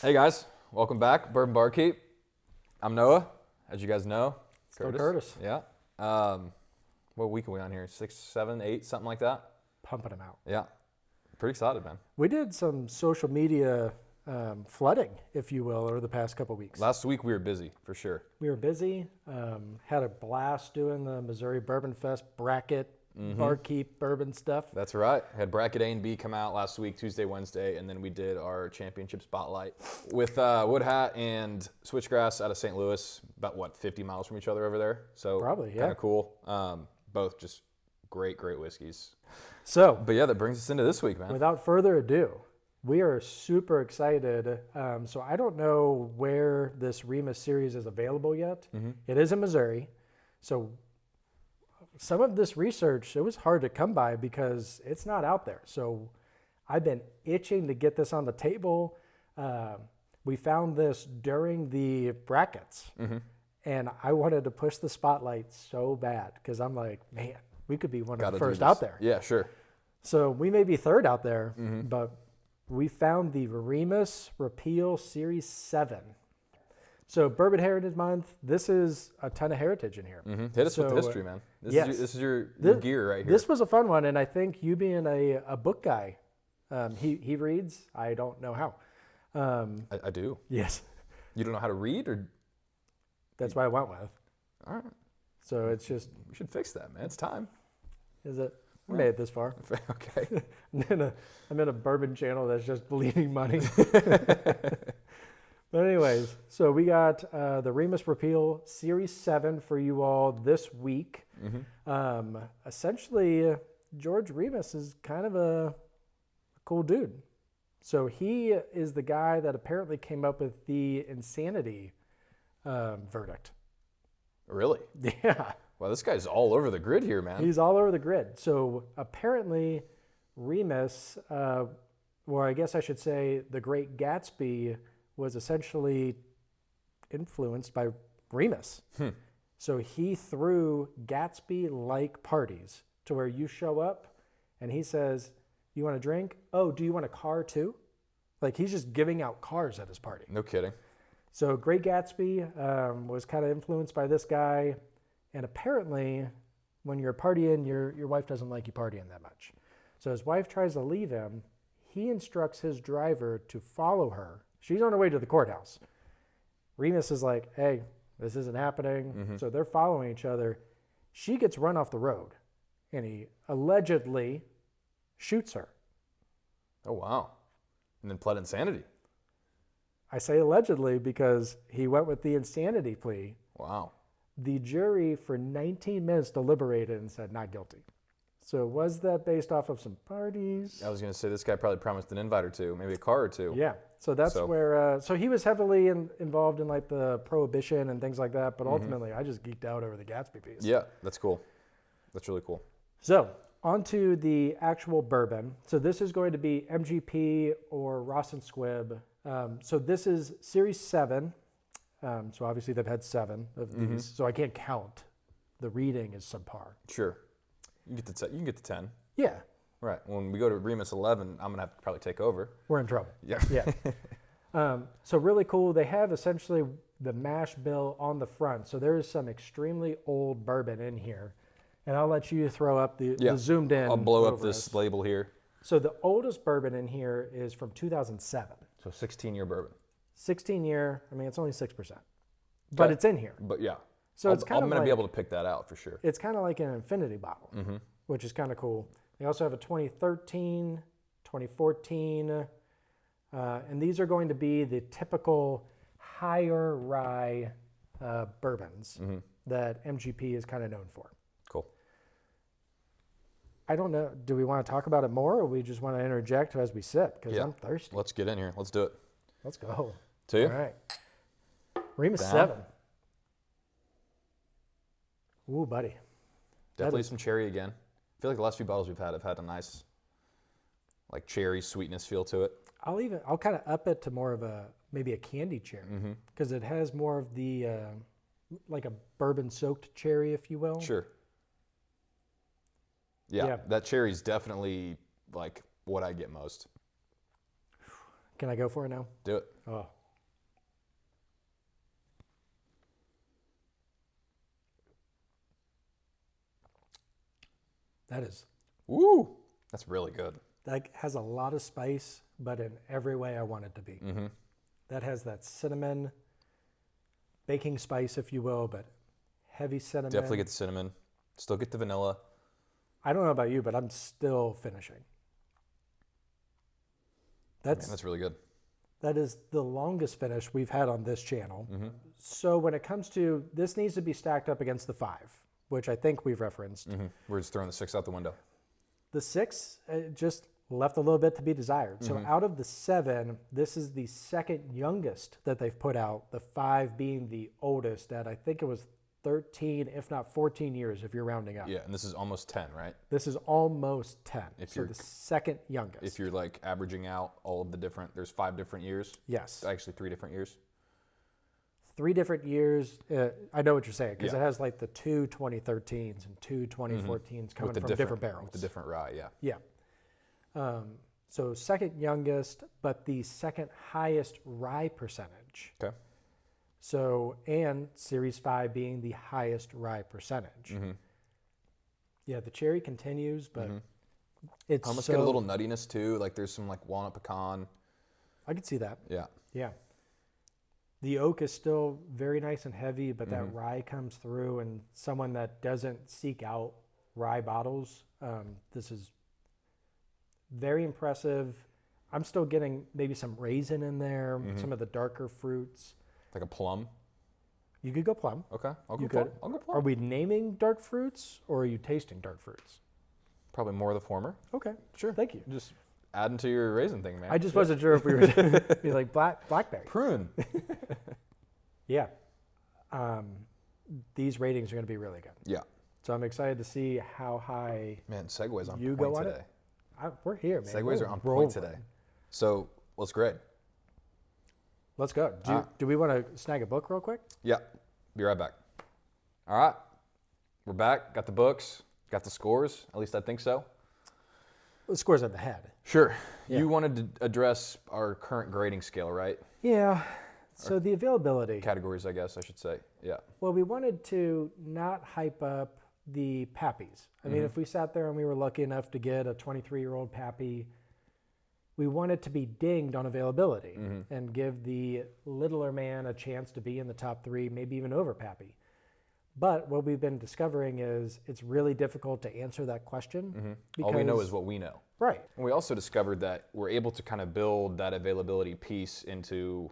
Hey guys, welcome back, Bourbon Barkeep. I'm Noah, as you guys know. Still Curtis. Yeah. What week are we on here? 6, 7, 8, something like that? Pumping them out. Yeah. Pretty excited, man. We did some social media flooding, if you will, over the past couple weeks. Last week we were busy, for sure. We were busy, had a blast doing the Missouri Bourbon Fest bracket, barkeep bourbon stuff. That's right. Had bracket A and B come out last week, Tuesday, Wednesday, and then we did our championship spotlight with Wood Hat and Switchgrass out of St. Louis, about 50 miles from each other over there. So Probably, yeah. Kind of cool. Both just great whiskeys. So, But yeah, that brings us into this week, man. without further ado, we are super excited. So I don't know where this Remus series is available yet. It is in Missouri. So some of this research, it was hard to come by because it's not out there. So I've been itching to get this on the table. We found this during the brackets. And I wanted to push the spotlight so bad because I'm like, man, we could be one of the first out there. Yeah, sure. So we may be third out there, but we found the Remus Repeal Series 7. So Bourbon Heritage Month, this is a ton of heritage in here. Hit us with the history, man. This is your gear right here. This was a fun one, and I think you being a book guy, he reads. I don't know how. I do. Yes. You don't know how to read, or That's what I went with. all right? So it's just, We should fix that, man. It's time. is it? I made it this far. Okay. I'm in a bourbon channel that's just bleeding money. But anyways, so we got the Remus Repeal Series 7 for you all this week. Essentially, George Remus is kind of a cool dude. So he is the guy that apparently came up with the insanity verdict. Really? Yeah. Wow, this guy's all over the grid here, man. He's all over the grid. So apparently, Remus, or I guess I should say, the Great Gatsby was essentially influenced by Remus. So he threw Gatsby-like parties to where you show up and he says, "You want a drink? Oh, do you want a car too?" Like he's just giving out cars at his party. No kidding. So Great Gatsby was kind of influenced by this guy. And apparently, when you're partying, your wife doesn't like you partying that much. So his wife tries to leave him. He instructs his driver to follow her. She's on her way to the courthouse. Remus is like, "Hey, this isn't happening." So they're following each other. She gets run off the road, and he allegedly shoots her. Oh, wow. And then pled insanity. I say allegedly because he went with the insanity plea. Wow. The jury for 19 minutes deliberated and said not guilty. So was that based off of some parties? I was going to say this guy probably promised an invite or two, maybe a car or two. Yeah. So that's where, so he was heavily involved in like the prohibition and things like that. But ultimately, I just geeked out over the Gatsby piece. Yeah, that's cool. That's really cool. So on to the actual bourbon. So this is going to be MGP or Ross and Squibb. So this is Series 7. So obviously they've had 7 of these. So I can't count. The reading is subpar. Sure. You can get to 10. Yeah. Right. When we go to Remus 11, I'm going to have to probably take over. We're in trouble. Yeah. Yeah. So really cool. They have essentially the mash bill on the front. So there is some extremely old bourbon in here. And I'll let you throw up the zoomed in. I'll blow up over this us. label here. So the oldest bourbon in here is from 2007. So 16-year bourbon. 16 year, I mean, it's only 6%. But it's in here. But yeah. So it's kind I'm of going to like, be able to pick that out for sure. it's kind of like an infinity bottle, which is kind of cool. They also have a 2013, 2014, and these are going to be the typical higher rye bourbons that MGP is kind of known for. Cool. I don't know. Do we want to talk about it more, or we just want to interject as we sip? Because I'm thirsty. Let's get in here. Let's do it. Let's go. To you? All right. Remus Down. 7. Ooh, buddy. Definitely some cherry again. I feel like the last few bottles we've had have had a nice, like cherry sweetness feel to it. I'll kind of up it to more of maybe a candy cherry because it has more of the like a bourbon soaked cherry, if you will. Sure. Yeah, that cherry's definitely like what I get most. Can I go for it now? Do it. Oh. Woo! That's really good. That has a lot of spice, but in every way I want it to be. Mm-hmm. That has that cinnamon, baking spice, if you will, but heavy cinnamon. Definitely get the cinnamon. Still get the vanilla. I don't know about you, but I'm still finishing. That's really good. That is the longest finish we've had on this channel. Mm-hmm. So when it comes to, this needs to be stacked up against the 5, which I think we've referenced. Mm-hmm. We're just throwing the 6 out the window. The 6 just left a little bit to be desired. So out of the 7, this is the second youngest that they've put out, the 5 being the oldest at, I think it was 13, if not 14 years, if you're rounding up. Yeah, and this is almost 10, right? This is almost 10. If So you're- the second youngest. If you're like averaging out all of the different, there's 5 different years. Yes. Actually, 3 different years. 3 different years. I know what you're saying, because Yeah. it has like the 2 2013s and 2 2014s coming from different barrels. With the different rye, yeah. Yeah. So second youngest, but the second highest rye percentage. Okay. So, and Series 5 being the highest rye percentage. Mm-hmm. Yeah, the cherry continues, but it's Almost so, get a little nuttiness too. Like there's some like walnut pecan. I could see that. Yeah. Yeah. The oak is still very nice and heavy, but that rye comes through, and someone that doesn't seek out rye bottles, this is very impressive. I'm still getting maybe some raisin in there, some of the darker fruits. Like a plum. You could go plum. Okay. I'll go You plum. could. I'll go plum. Are we naming dark fruits, or are you tasting dark fruits? Probably more of the former. Okay, Sure. thank you. Just adding to your raisin thing, man. I just wasn't sure if we were be like blackberry. Prune. Yeah. These ratings are going to be really good. Yeah. So I'm excited to see how high Man, Segway's on you point go on today. it. We're here, man. Segways We're are on rolling. point today. So let's grade. Let's go. Do we want to snag a book real quick? Yeah. Be right back. All right. We're back. Got the books. Got the scores. At least I think so. The scores at the head. Sure. Yeah. You wanted to address our current grading scale, right? Yeah. So the availability. Categories, I guess I should say. Yeah. Well, we wanted to not hype up the Pappies. I mean, if we sat there and we were lucky enough to get a 23-year-old Pappy, we want it to be dinged on availability and give the littler man a chance to be in the top 3, maybe even over Pappy. But what we've been discovering is it's really difficult to answer that question. All we know is what we know. Right. And we also discovered that we're able to kind of build that availability piece into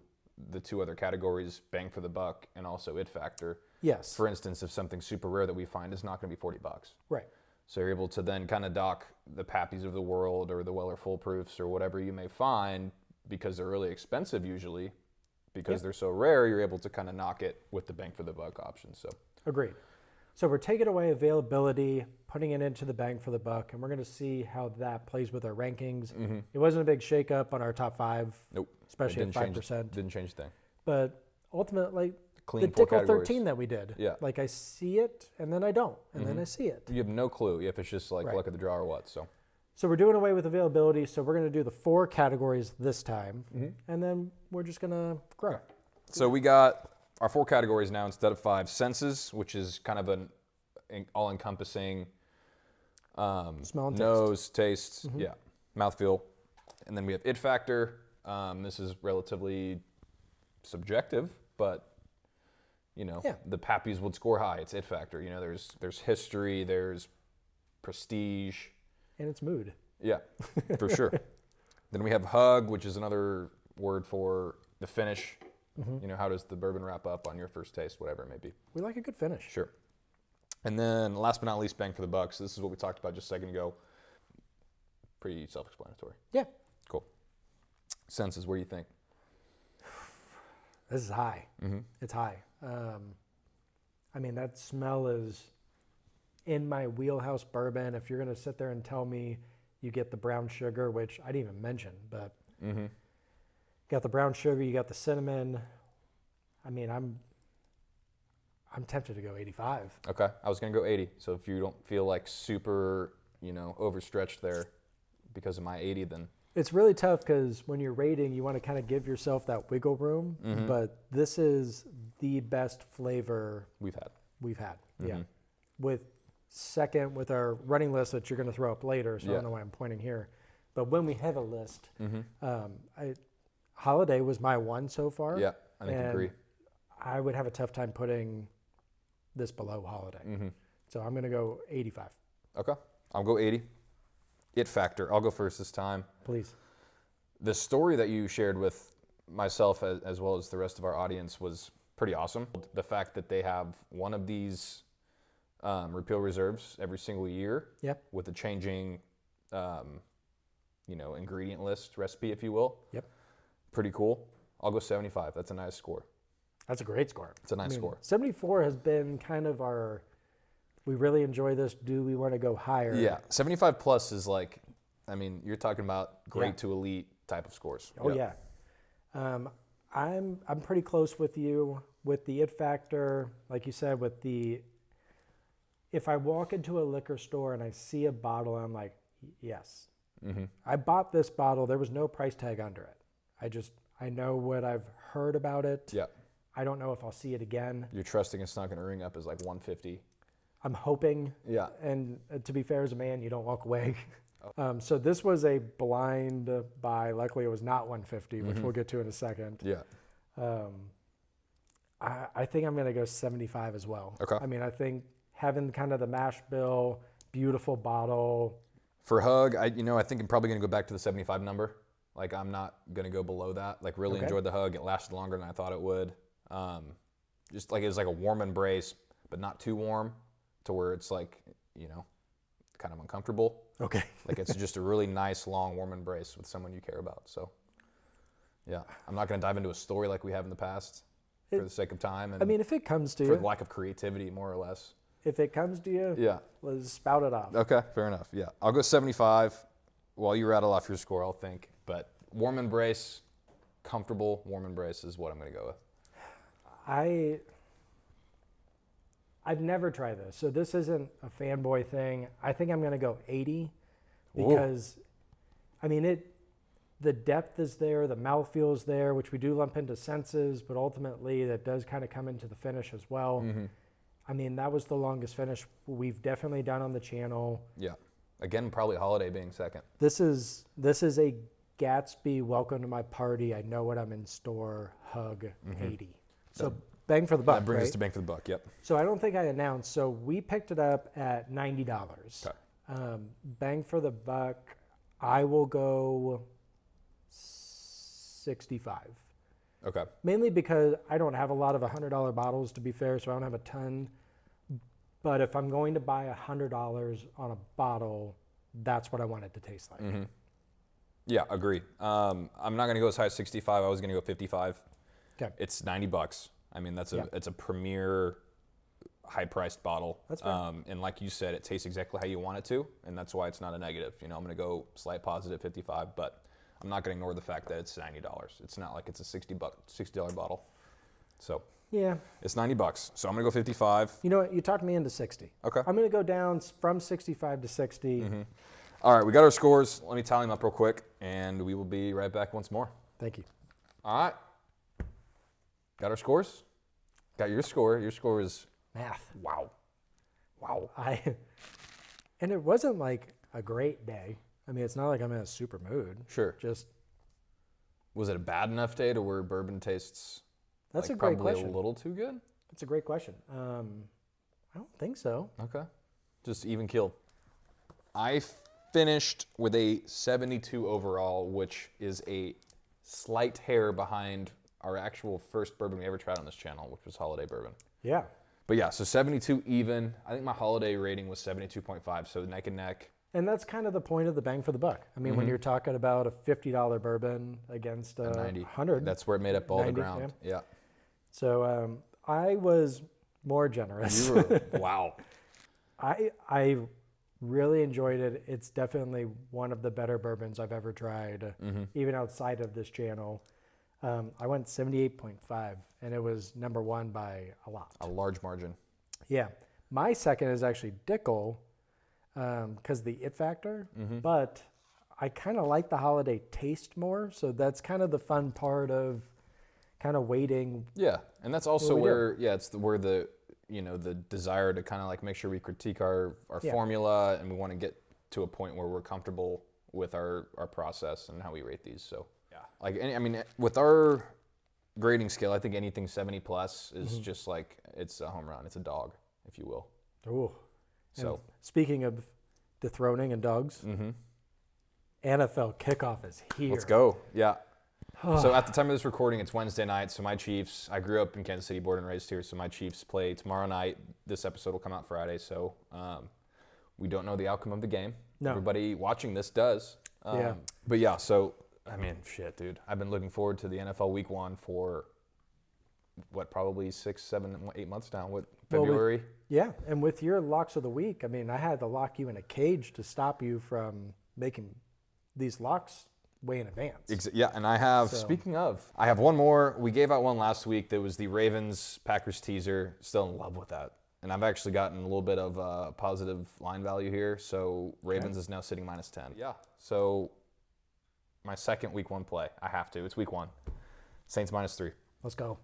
the 2 other categories, bang for the buck and also it factor. Yes. For instance, if something super rare that we find is not going to be $40. Right. So you're able to then kind of dock the Pappies of the world or the Weller Foolproofs or whatever you may find, because they're really expensive usually, because they're so rare, you're able to kind of knock it with the bang for the buck option. So Agreed. So we're taking away availability, putting it into the bang for the buck, and we're going to see how that plays with our rankings. It wasn't a big shakeup on our top 5, nope. especially It at 5%. Didn't change a thing. But ultimately, Clean the 4 Tickle categories. 13 that we did. Yeah. Like I see it, and then I don't, and then I see it. You have no clue if it's just like Right. luck of the draw or what. So So we're doing away with availability, so we're going to do the 4 categories this time, and then we're just going to grow. So we got our 4 categories now instead of 5. Senses, which is kind of an all-encompassing Smell and taste. nose, taste, yeah, mouthfeel. And then we have it factor. This is relatively subjective, but you know, the Pappies would score high. It's it factor. You know, there's history, there's prestige. And it's mood. Yeah, for sure. Then we have hug, which is another word for the finish. You know, how does the bourbon wrap up on your first taste, whatever it may be. We like a good finish. Sure. And then last but not least, bang for the buck. So this is what we talked about just a second ago. Pretty self-explanatory. Yeah. Cool. Senses, what do you think? This is high. It's high. I mean, that smell is in my wheelhouse bourbon. If you're going to sit there and tell me you get the brown sugar, which I didn't even mention, but you got the brown sugar, you got the cinnamon. I mean, I'm tempted to go 85. Okay, I was going to go 80. So if you don't feel like super, you know, overstretched there because of my 80, then It's really tough because when you're rating, you want to kind of give yourself that wiggle room. But this is the best flavor we've had. Yeah. With our running list that you're going to throw up later, so I don't know why I'm pointing here. But when we have a list, Holiday was my one so far. Yeah, I think I agree. I would have a tough time putting this below Holiday. So I'm going to go 85. Okay, I'll go 80. It factor. I'll go first this time. Please. The story that you shared with myself as well as the rest of our audience was pretty awesome. The fact that they have one of these Repeal reserves every single year with a changing, ingredient list, recipe, if you will. Yep. Pretty cool. I'll go 75. That's a nice score. That's a great score. It's a nice score. 74 has been kind of our, we really enjoy this. Do we want to go higher? Yeah. 75 plus is like, you're talking about great to elite type of scores. Oh, yeah. I'm pretty close with you with the it factor. Like you said, with the, if I walk into a liquor store and I see a bottle, I'm like, yes. I bought this bottle. There was no price tag under it. I know what I've heard about it. Yeah. I don't know if I'll see it again. You're trusting it's not going to ring up as like 150. I'm hoping. Yeah. And to be fair as a man, you don't walk away. So this was a blind buy. Luckily, it was not 150, which we'll get to in a second. Yeah. I think I'm going to go 75 as well. Okay. I think having kind of the mash bill, beautiful bottle. For Hug, I think I'm probably going to go back to the 75 number. Like, I'm not going to go below that. Like, really enjoyed the Hug. It lasted longer than I thought it would. Just like it was like a warm embrace, but not too warm to where it's like, kind of uncomfortable. Okay. Like, it's just a really nice, long, warm embrace with someone you care about. So, yeah. I'm not going to dive into a story like we have in the past for the sake of time. And if it comes to for you. the lack of creativity, more or less. If it comes to you, let's spout it off. Okay, fair enough. Yeah, I'll go 75. While you rattle off your score, I'll think. But warm embrace, comfortable warm embrace is what I'm going to go with. I've never tried this, so this isn't a fanboy thing. I think I'm going to go 80 because, the depth is there, the mouthfeel is there, which we do lump into senses, but ultimately that does kind of come into the finish as well. That was the longest finish we've definitely done on the channel. Yeah. Again, probably Holiday being second. This is a Gatsby, welcome to my party. I know what I'm in store. Hug 80. So bang for the buck. That brings us to bang for the buck. Yep. So I don't think I announced. So we picked it up at $90. Okay. Bang for the buck. I will go 65. Okay. Mainly because I don't have a lot of $100 bottles, to be fair, so I don't have a ton. But if I'm going to buy $100 on a bottle, that's what I want it to taste like. Yeah, agree. I'm not going to go as high as 65. I was going to go 55. Okay. It's $90. It's a premier high-priced bottle. That's right. And like you said, it tastes exactly how you want it to, and that's why it's not a negative. I'm going to go slight positive 55, but I'm not going to ignore the fact that it's $90. It's not like it's a $60 bottle. So yeah, it's $90. So I'm going to go 55. You know what? You talked me into 60. Okay. I'm going to go down from 65 to 60. All right, we got our scores. Let me tally them up real quick, and we will be right back once more. Thank you. All right. Got our scores? Got your score. Your score is math. Wow. And it wasn't like a great day. It's not like I'm in a super mood. Sure. Just. Was it a bad enough day to where bourbon tastes That's a great probably question. a little too good? That's a great question. I don't think so. Okay. Just even killed. I finished with a 72 overall, which is a slight hair behind our actual first bourbon we ever tried on this channel, which was Holiday Bourbon. Yeah. But yeah, so 72 even. I think my Holiday rating was 72.5, so neck and neck. And that's kind of the point of the bang for the buck. When you're talking about a $50 bourbon against a 90. 100. That's where it made up all 90, the ground. Yeah. So I was more generous. You were, wow. I really enjoyed it. It's definitely one of the better bourbons I've ever tried, even outside of this channel. I went 78.5, and it was number one by a lot. A large margin. Yeah. My second is actually Dickel, because the it factor, but I kind of like the holiday taste more. So that's kind of the fun part of kind of waiting. Yeah, and that's also where where the the desire to kind of like make sure we critique our formula, and we want to get to a point where we're comfortable with our process and how we rate these. So like I mean, with our grading scale, I think anything 70 plus is just like it's a home run. It's a dog, if you will. Ooh. So and speaking of dethroning and dogs, NFL kickoff is here. Let's go. Yeah. So at the time of this recording, it's Wednesday night. So my Chiefs, I grew up in Kansas City, born and raised here. So my Chiefs play tomorrow night. This episode will come out Friday. So we don't know the outcome of the game. No. Everybody watching this does. But yeah, so, I mean, shit, dude. I've been looking forward to the NFL Week 1 for, probably 6, 7, 8 months now. February? And with your locks of the week, I mean, I had to lock you in a cage to stop you from making these locks way in advance. Yeah, and I have, speaking of, I have one more. We gave out one last week that was the Ravens-Packers teaser. Still in love with that. And I've actually gotten a little bit of positive line value here. So Ravens is now sitting -10. Yeah. So my second week 1 play. I have to. It's week 1. Saints -3. Let's go.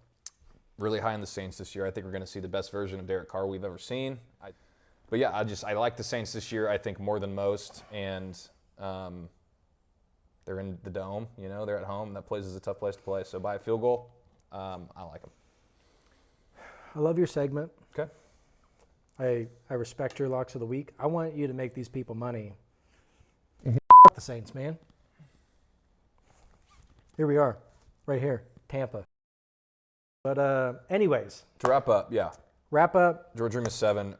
Really high on the Saints this year. I think we're going to see the best version of Derek Carr we've ever seen. But yeah, I like the Saints this year, I think, more than most. And they're in the dome, they're at home. That place is a tough place to play. So by a field goal, I like them. I love your segment. Okay. I respect your locks of the week. I want you to make these people money. The Saints, man. Here we are, right here, Tampa. But anyways. To wrap up, Wrap up. George Remus 7,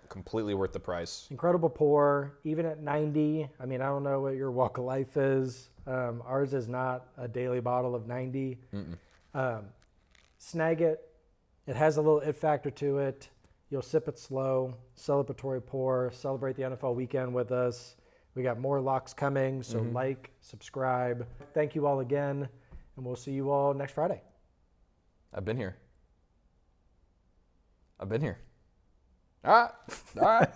completely worth the price. Incredible pour, even at 90. I mean, I don't know what your walk of life is. Ours is not a daily bottle of 90. Snag it. It has a little it factor to it. You'll sip it slow, celebratory pour, celebrate the NFL weekend with us. We got more locks coming, so like, subscribe. Thank you all again, and we'll see you all next Friday. I've been here. All right.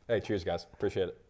Hey, cheers, guys. Appreciate it.